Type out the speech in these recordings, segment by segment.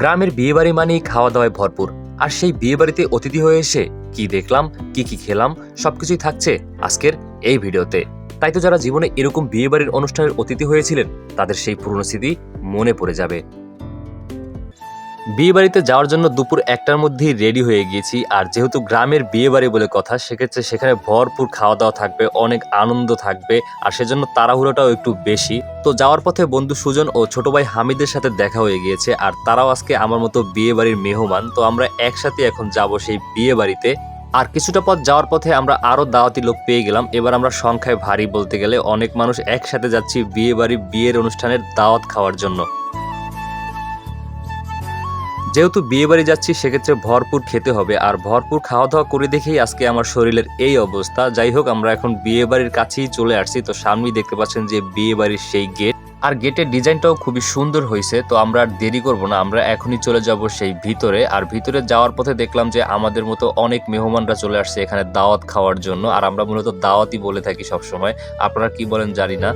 গ্রামের বিয়েবাড়ি মানেই খাওয়া দাওয়ায় ভরপুর। আর সেই বিয়েবাড়িতে অতিথি হয়ে এসে কি দেখলাম, কি খেলাম, সবকিছুই থাকছে আজকের এই ভিডিওতে। তাই তো যারা জীবনে এরকম বিয়েবাড়ির অনুষ্ঠানের অতিথি হয়েছিলেন তাদের সেই পুরনো স্মৃতি মনে পড়ে যাবে। বিয়েবাড়িতে যাওয়ার জন্য দুপুর 1টার মধ্যেই রেডি হয়ে গিয়েছি। আর যেহেতু গ্রামের বিয়েবাড়ি বলে কথা, সেক্ষেত্রে সেখানে ভরপুর খাওয়া দাওয়া থাকবে, অনেক আনন্দ থাকবে, আর সেজন্য তাড়াহুড়োটাও একটু বেশি। তো যাওয়ার পথে বন্ধু সুজন ও ছোট ভাই হামিদের সাথে দেখা হয়ে গিয়েছে, আর তারাও আজকে আমার মতো বিয়েবাড়ির মেহমান। তো আমরা একসাথে এখন যাব সেই বিয়েবাড়িতে। আর কিছুটা পথ যাওয়ার পথে আমরা আরো দাওয়াতি লোক পেয়ে গেলাম। এবার আমরা সংখ্যায় ভারী বলতে গেলে, অনেক মানুষ একসাথে যাচ্ছি বিয়ের অনুষ্ঠানের দাওয়াত খাওয়ার জন্য। যেহেতু বিয়ে বাড়ি যাচ্ছি সেক্ষেত্রে ভরপুর খেতে হবে, আর ভরপুর খাওয়া দাওয়া করে দেখেই আজকে আমার শরীরের এই অবস্থা। যাই হোক, আমরা এখন বিয়ে বাড়ির কাছেই চলে আসছি। তো সামনেই দেখতে পাচ্ছেন যে বিয়ে বাড়ির সেই গেট, আর গেটের ডিজাইনটাও খুবই সুন্দর হয়েছে। তো আমরা আর দেরি করব না, আমরা এখনই চলে যাব সেই ভিতরে। আর ভিতরে যাওয়ার পথে দেখলাম যে আমাদের মতো অনেক মেহমানরা চলে আসছে এখানে দাওয়াত খাওয়ার জন্য। আর আমরা মূলত দাওয়াতই বলে থাকি সবসময়, আপনারা কি বলেন জানি না।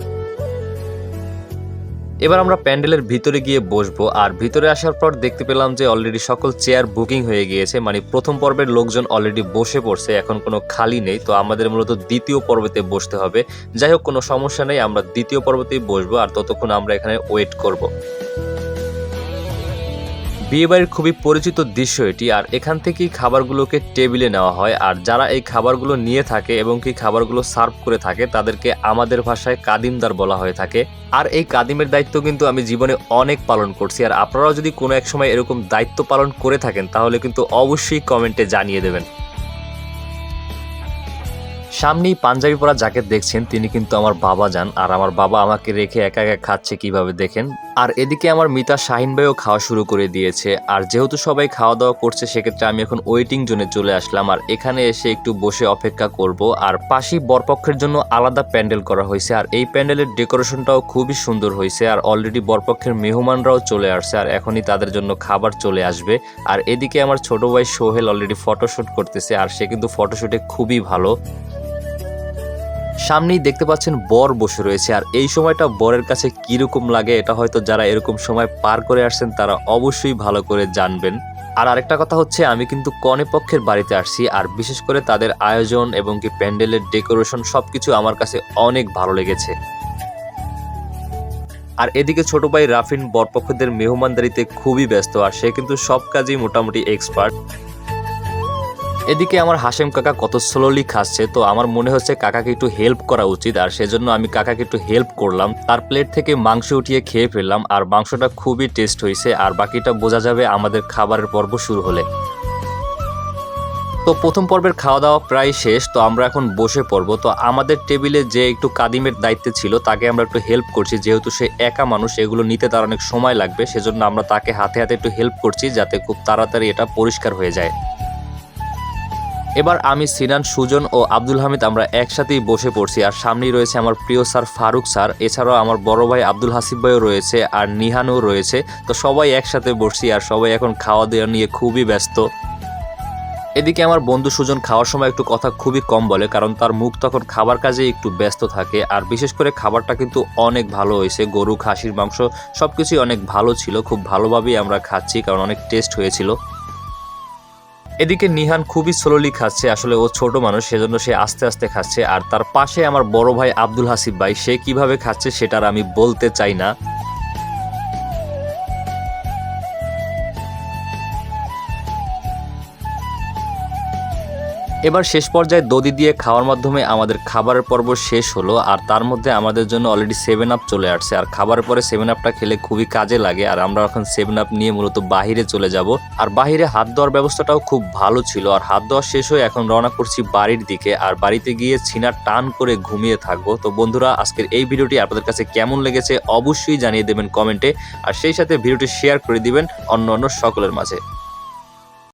এবার আমরা প্যান্ডেলের ভিতরে গিয়ে বসবো। আর ভিতরে আসার পর দেখতে পেলাম যে অলরেডি সকল চেয়ার বুকিং হয়ে গিয়েছে, মানে প্রথম পর্বের লোকজন অলরেডি বসে পড়ছে, এখন কোনো খালি নেই। তো আমাদের মূলত দ্বিতীয় পর্বতে বসতে হবে। যাই হোক, কোনো সমস্যা নেই, আমরা দ্বিতীয় পর্বতেই বসবো, আর ততক্ষণ আমরা এখানে ওয়েট করব। বিয়েবাড়ির খুবই পরিচিত দৃশ্য এটি। আর এখান থেকেই খাবারগুলোকে টেবিলে নেওয়া হয়, আর যারা এই খাবারগুলো নিয়ে থাকে এবং কি খাবারগুলো সার্ভ করে থাকে তাদেরকে আমাদের ভাষায় কাদিমদার বলা হয়ে থাকে। আর এই কাদিমের দায়িত্ব কিন্তু আমি জীবনে অনেক পালন করছি। আর আপনারাও যদি কোনো এক সময় এরকম দায়িত্ব পালন করে থাকেন তাহলে কিন্তু অবশ্যই কমেন্টে জানিয়ে দেবেন। সামনেই পাঞ্জাবি পরা যাকে দেখছেন তিনি কিন্তু আমার বাবা যান, আর আমার বাবা আমাকে রেখে একা একা খাচ্ছে কিভাবে দেখেন। আর এদিকে আমার মিতা শাহিন ভাইও খাওয়া শুরু করে দিয়েছে। আর যেহেতু সবাই খাওয়া দাওয়া করছে সেক্ষেত্রে আমি এখন ওয়েটিং জোনে চলে আসলাম, আর এখানে এসে একটু বসে অপেক্ষা করব। আর পাশেই বরপক্ষের জন্য আলাদা প্যান্ডেল করা হয়েছে, আর এই প্যান্ডেলের ডেকোরেশনটাও খুবই সুন্দর হয়েছে। আর অলরেডি বরপক্ষের মেহমানরাও চলে আসছে, আর এখনই তাদের জন্য খাবার চলে আসবে। আর এদিকে আমার ছোট ভাই সোহেল অলরেডি ফটোশুট করতেছে, আর সে কিন্তু ফটোশুটে খুবই ভালো। সামনেই দেখতে পাচ্ছেন বর বসে রয়েছে, আর এই সময়টা বরের কাছে কিরকম লাগে এটা হয়তো যারা এরকম সময় পার করে আসছেন তারা অবশ্যই ভালো করে জানবেন। আর আরেকটা কথা হচ্ছে, আমি কিন্তু কনে পক্ষের বাড়িতে আসছি, আর বিশেষ করে তাদের আয়োজন এবং কি প্যান্ডেলের ডেকোরেশন সবকিছু আমার কাছে অনেক ভালো লেগেছে। আর এদিকে ছোট ভাই রাফিন বরপক্ষদের মেহমানদারিতে খুবই ব্যস্ত, আর সে কিন্তু সব কাজেই মোটামুটি এক্সপার্ট। এদিকে আমার হাশেম কাকা কত স্লোলি খাচ্ছে, তো আমার মনে হচ্ছে কাকাকে একটু হেল্প করা উচিত, আর সেজন্য আমি কাকাকে একটু হেল্প করলাম। তার প্লেট থেকে মাংস উঠিয়ে খেয়ে ফেললাম, আর মাংসটা খুবই টেস্ট হয়েছে। আর বাকিটা বোঝা যাবে আমাদের খাবারের পর্ব শুরু হলে। তো প্রথম পর্বের খাওয়া দাওয়া প্রায় শেষ, তো আমরা এখন বসে পড়বো। তো আমাদের টেবিলে যে একটু কাদিমের দায়িত্বে ছিল তাকে আমরা একটু হেল্প করছি, যেহেতু সে একা মানুষ, এগুলো নিতে তার অনেক সময় লাগবে, সেজন্য আমরা তাকে হাতে হাতে একটু হেল্প করছি যাতে খুব তাড়াতাড়ি এটা পরিষ্কার হয়ে যায়। এবার আমি, সিনান, সুজন ও আব্দুল হামিদ আমরা একসাথেই বসে পড়ছি, আর সামনেই রয়েছে আমার প্রিয় স্যার ফারুক স্যার, এছাড়াও আমার বড় ভাই আব্দুল হাসিব ভাইও রয়েছে, আর নিহানও রয়েছে। তো সবাই একসাথে বসছি, আর সবাই এখন খাওয়া দাওয়া নিয়ে খুবই ব্যস্ত। এদিকে আমার বন্ধু সুজন খাওয়ার সময় একটু কথা খুবই কম বলে, কারণ তার মুখ তখন খাবার কাজে একটু ব্যস্ত থাকে। আর বিশেষ করে খাবারটা কিন্তু অনেক ভালো হয়েছে, গরু, খাসির মাংস সবকিছুই অনেক ভালো ছিল, খুব ভালোভাবেই আমরা খাচ্ছি কারণ অনেক টেস্ট হয়েছিল। এদিকে নিহান খুবই স্লোলি খাচ্ছে, আসলে ও ছোট মানুষ সেজন্য সে আস্তে আস্তে খাচ্ছে। আর তার পাশে আমার বড় ভাই আব্দুল হাসিব ভাই, সে কিভাবে খাচ্ছে সেটা আমি বলতে চাই না। এবার শেষ পর্যায়ে দধি দিয়ে খাওয়ার মাধ্যমে আমাদের খাবারের পর্ব শেষ হলো। আর তার মধ্যে আমাদের জন্য অলরেডি 7 আপ চলে আসছে, আর খাবারের পরে 7 আপটা খেলে খুবই কাজে লাগে। আর আমরা এখন 7 আপ নিয়ে মূলত বাহিরে চলে যাব। আর বাহিরে হাত ধোয়ার ব্যবস্থাটাও খুব ভালো ছিল। আর হাত ধোয়া শেষ হয়ে এখন রওনা করছি বাড়ির দিকে, আর বাড়িতে গিয়ে ছিনার টান করে ঘুমিয়ে থাকবো। তো বন্ধুরা, আজকের এই ভিডিওটি আপনাদের কাছে কেমন লেগেছে অবশ্যই জানিয়ে দেবেন কমেন্টে, আর সেই সাথে ভিডিওটি শেয়ার করে দিবেন অন্য সকলের মাঝে।